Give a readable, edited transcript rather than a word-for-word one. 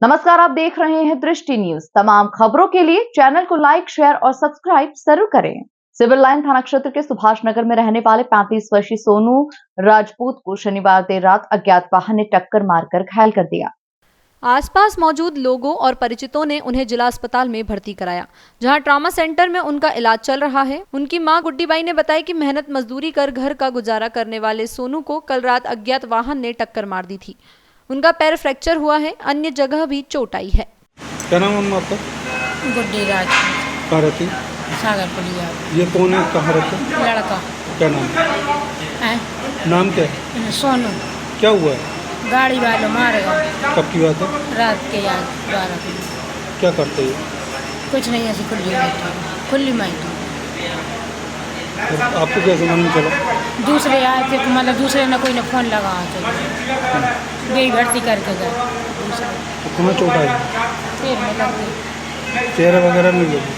नमस्कार, आप देख रहे हैं दृष्टि न्यूज। तमाम खबरों के लिए चैनल को लाइक, शेयर और सब्सक्राइब जरूर करें। सिविल लाइन थाना क्षेत्र के सुभाष नगर में रहने वाले 35 वर्षीय सोनू राजपूत को शनिवार देर रात अज्ञात वाहन ने टक्कर मारकर घायल कर दिया। आसपास मौजूद लोगों और परिचितों ने उन्हें जिला अस्पताल में भर्ती कराया, जहां ट्रॉमा सेंटर में उनका इलाज चल रहा है। उनकी मां गुड्डीबाई ने बताया कि मेहनत मजदूरी कर घर का गुजारा करने वाले सोनू को कल रात अज्ञात वाहन ने टक्कर मार दी थी। उनका पैर फ्रैक्चर हुआ है, अन्य जगह भी चोट आई है। क्या नाम है आपका? गुड्डी राज। कहाँ रहती? सागर पुलिया। ये कौन है, कहाँ रहते? लड़का। क्या नाम है? नाम क्या है? सोनू। क्या हुआ है? गाड़ी वालों मारेगा। कब की बात है? रात के याद 12 बजे। क्या करते हैं? कुछ नहीं, ऐसी खुली माइट। आपको कैसे मालूम चला? दूसरे आए थे, मतलब दूसरे ने कोई ने फोन लगा तो गई भर्ती करके गए। तो कहाँ चोट आई? पैर में लग गई। चेहरा वगैरह नहीं लगी?